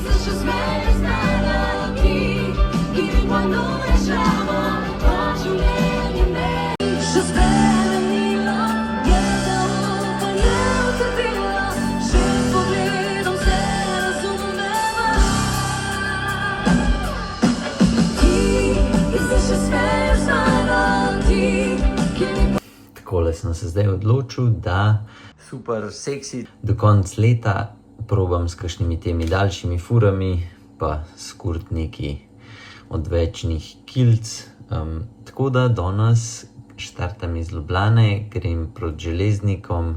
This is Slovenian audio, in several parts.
se še smeje stati, ki quando lasciamo a življenje me. Še spremenilo je zaupanje utrdilo, še pogledom se razumeva. Ti se še smeješ stati, ki mi Takole sem se zdaj odločil, da super seksi do konca leta probam s kakšnimi temi daljšimi furami, pa skurt neki odvečnih kilc. Tako da danes štartam iz Ljubljane, grem proti Železnikom,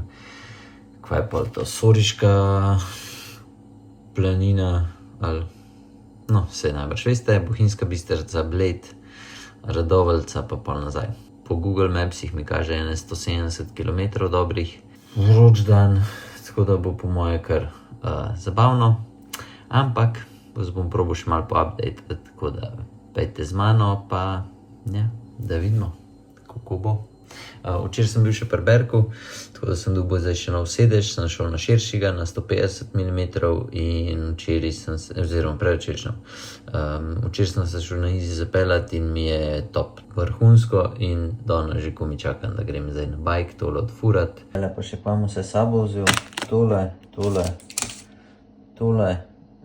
kva je pol to, Soriška planina, ali no, saj najbrž veste, Bohinjska Bistrica, Bled, Radovljica pa pol nazaj. Po Google Mapsih mi kaže 170 km dobrih. Vroč dan, tako da bo po moje kar zabavno. Ampak vas bom probal še malo po-updatati, tako da pejte z mano, pa ja, da vidimo, kako bo. Včeraj sem bil še pri Berku, tako da sem dobil zdaj še nov sedež, sem šel na širšega, na 150 mm in včeraj sem se, oziroma predvčerajšnjem, včeraj sem se šel na Easy zapeljati in mi je top, vrhunsko in danes že ko mi čakam, da grem zdaj na bike, tole odfurat. Pa še pa vse sabo vzel, tole,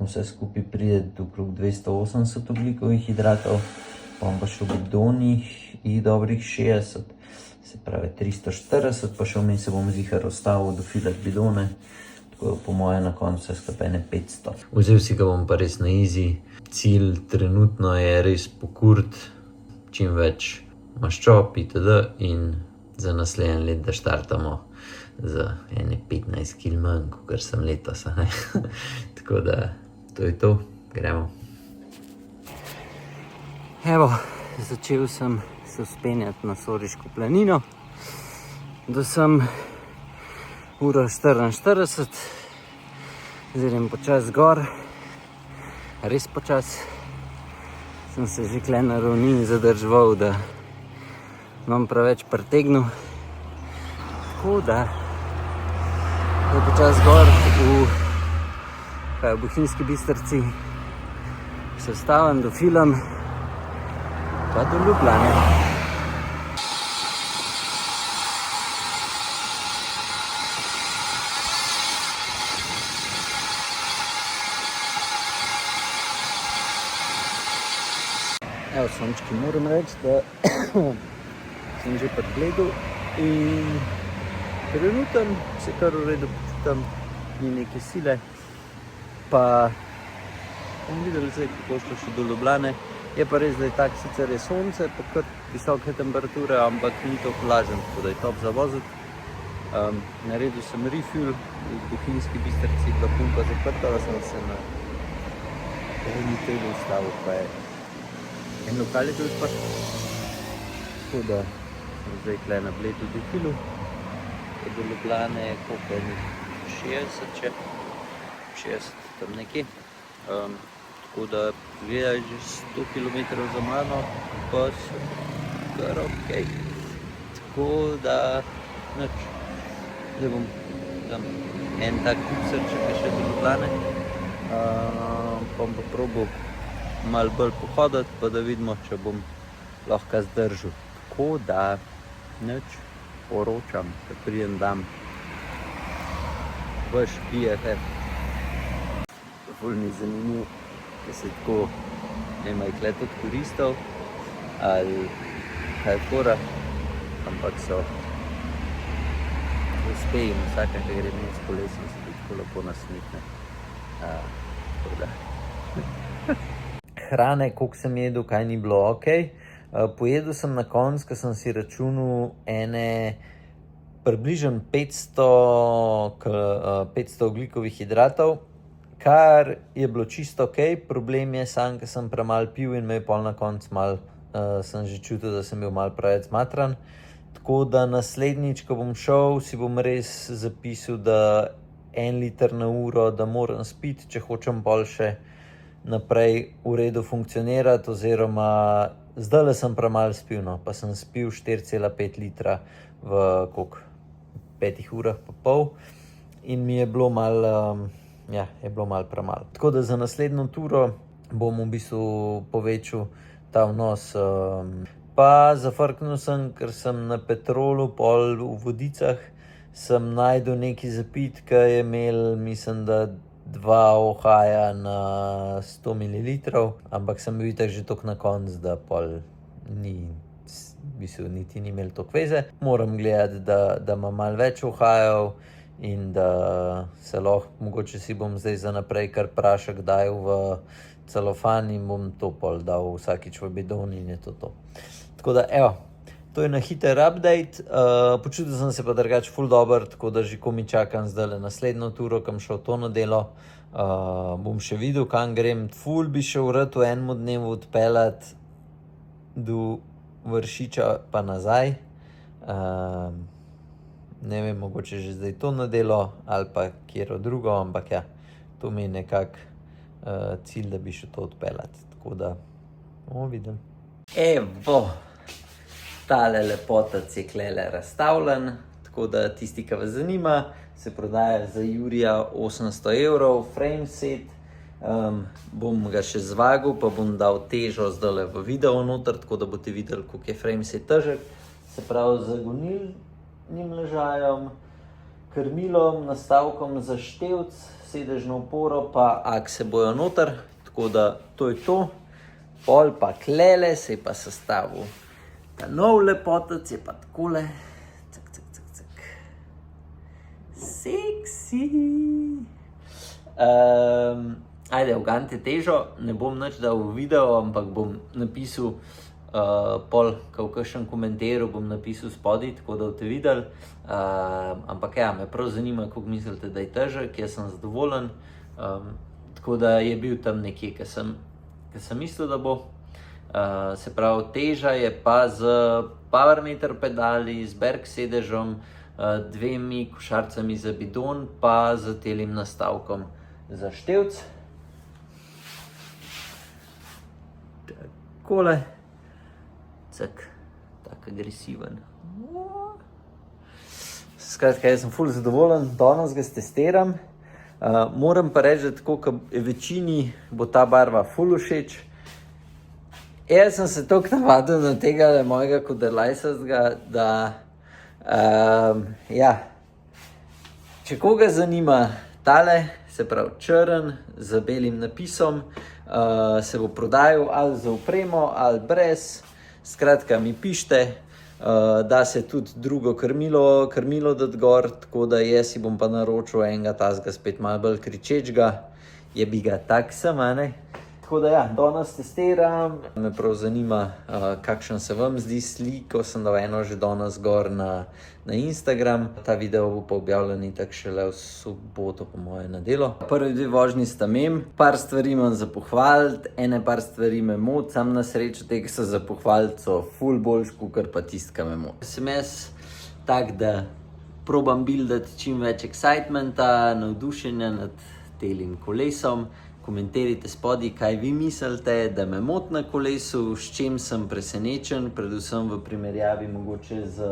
vse skupaj pride okrog 280 ogljikovih hidratov, pa pa še v bidonih in dobrih 60. Se pravi 340, pa še vmes se bom zihar ostavil dofilati bidone, tako po moje na koncu vse skupaj 500. Vzel si ga bom pa res na easy. Cilj trenutno je res pokurt čim več maščob itd. In za naslednje let, da štartamo z ene 15 kg manj, kakor sem letos. Tako da to je to, gremo. Evo, začel sem se vzpenjati na Soriško planino. Da sem ura 44, zdaj grem počas gor, res počas. Sem se že kle na ravnini zadrževal, da imam preveč pretegnil. Tako da počas gor v Bohinjski Bistrici se vstavim, dofilam, pa do Ljubljane. Evo, sončki, moram reči, da sem že pri Bledu in trenutno se kar v redu počutam, ni neke sile, pa bom videl zdaj, kako šlo še do Ljubljane. Je pa res, da je tak, sicer je sonce, pa kar visoke temperature, ampak ni to vlažen, tako da je top za voziti. Naredil sem refuel, v Bohinjski Bistrici bila pumpa zaprta, da sem se na telu ustavil, pa je en lokal je bil odprt. Tako da sem zdaj tukaj na Bledu dofilu, do Ljubljane je koliko enih 60 tam nekje. Tako da gleda že 100 km za mano, pa sem kar ok. Tako da, nič, zdaj bom tam en tak kupsrček še do Ljubljane, pa bom pa probal malo bolj pohoditi, pa da vidimo, če bom lahko zdržal. Tako da, nič, poročam, da pridem dam vaš BFF. Ful mi je zanimiv, da se tako, ne vem, je tudi turistov ali kaj fora, ampak so uspeji in vsaka, ki gre mi s kolesom, se bi tako lepo nasmihne. Hrane, koliko sem jedel, kaj ni bilo ok. Pojedel sem na koncu, ko sem si računal ene približno 500 ogljikovih hidratov, kar je bilo čisto ok. Problem je sam, ker sem premalo pil in me je pol na koncu malo, sem že čutil, da sem bil malo preveč zmatran. Tako da naslednjič, ko bom šel, si bom res zapisal, da 1 liter na uro, da moram spiti, če hočem pol še naprej v redu funkcionirati, oziroma zdajle sem premalo spil, no, pa sem spil 4,5 litra v 5 urah pa pol in mi je bilo malo ja, je bilo malo premalo. Tako da za naslednjo turo bom v bistvu povečal ta vnos. Pa zafrknil sem, ker sem na Petrolu, pol v Vodicah, sem najdel neki zapit, ki je imel, mislim, da 2 ohaja na 100 ml, ampak sem bil itak že toliko na koncu, da pol ni, v bistvu niti ni imel toliko veze. Moram gledati, da ima malo več ohajev in da se lahko, mogoče si bom zdaj za naprej kar prašek dajal v celofan in bom to pol dal vsakič v bidon in je to. Tako da, evo, to je na hiter update. Počutil sem se pa drugače ful dober, tako da že komi čakam zdaj naslednjo turo, kam šel to nedelo. Bom še videl, kam grem. Ful bi šel rad v enem dnevu odpeljati do Vršiča pa nazaj. Ne vem, mogoče že zdaj to nedelo ali pa kjero drugo, ampak ja, to mi je nekak cilj, da bi še to odpeljati. Tako da bomo videli. Evo, tale lepotac je klele razstavljen, tako da tisti, ki vas zanima, se prodaja za Jurija 800 €, frame set. Bom ga še zvagal, pa bom dal težo zdaj v video noter, tako da boste videli, koliko je frame set težek. Se pravi, z gonilnim ležajem, krmilom, nastavkom za števc, sedežno oporo pa akse bojo noter, tako da to je to. Pol pa klele se je pa sestavil. Ta nov lepotac je pa takole. Cak, cak, cak, cak. Seksi. Ajde, ugante težo, ne bom nič dal v video, ampak bom napisal pol, ko v kakšen komentarju bom napisal spodaj, tako da boste videli. Ampak ja, me prav zanima, koliko mislite, da je težek, jaz sem zadovoljen. Tako da je bil tam nekje, ki sem mislil, da bo. Se pravi, teža je pa z Powermeter pedali, z Berg sedežem, 2 košarcami za bidon, pa z telim nastavkom za števc. Takole. Cak, tak agresiven. Skratka, jaz sem ful zadovoljen, danes ga testiram. Moram pa reči, da tako, kot večini bo ta barva ful všeč. Jaz sem se toliko navadil na tega mojega Koderlajsastga, da ja, če koga zanima tale, se pravi črn z belim napisom, se bo prodajal ali za opremo ali brez. Skratka, mi pište, da se tudi drugo krmilo dati gor, tako da jaz si bom pa naročil enega tazga spet malo bolj kričečga, je bi ga tak sem, a ne? Tako da ja, danes testiram, me prav zanima, kakšen se vam zdi sliko, sem dal eno že danes gor na Instagram. Ta video bo pa objavljen itak šele v soboto, po moje nedelo. Prvi 2 vožnji sta mem, par stvari imam za pohvaliti, par stvari me moti, sam na srečo tega so za pohvaliti, so ful boljš, kakor pa tistka me moti. Sem jaz tak, da probam buildati čim več excitementa, navdušenja nad telim kolesom. Komentirajte spodaj, kaj vi mislite, da me moti na kolesu, s čim sem presenečen, predvsem v primerjavi mogoče z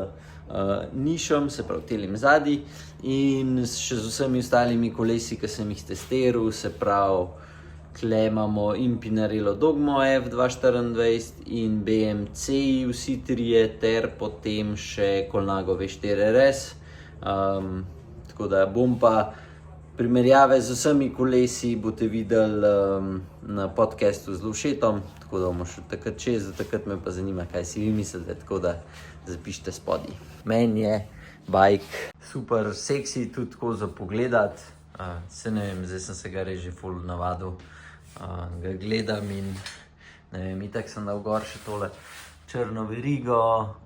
nišom, se pravi telim zadnji, in še z vsemi ostalimi kolesi, ki sem jih testiral, se pravi, tle imamo Impinarello Dogmo F224 in BMC vsi trije, ter potem še Colnago V4 RS. Tako da bom pa primerjave z vsemi kolesi boste videli na podcastu z Lovšetom, tako da bomo še takrat čez, takrat me pa zanima, kaj si vi mislite, tako da zapišite spodaj. Meni je bike super seksi, tudi tako za pogledati. Se ne vem, zdaj sem se ga res že ful navadil, ga gledam in ne vem, itak sem dal gor še tole črno verigo,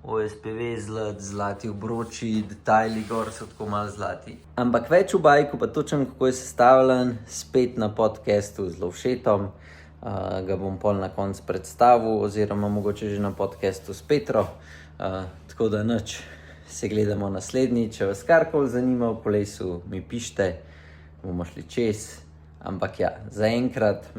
OSP vezlet, zlati obroči, detajli gor so tako malo zlati. Ampak več v bajku, pa točno kako je sestavljen, spet na podcastu z Lovšetom. Ga bom pol na koncu predstavil, oziroma mogoče že na podcastu s Petro. Tako da nič, se gledamo naslednji. Če vas karkoli zanima v kolesu, mi pište, bomo šli čez. Ampak ja, zaenkrat,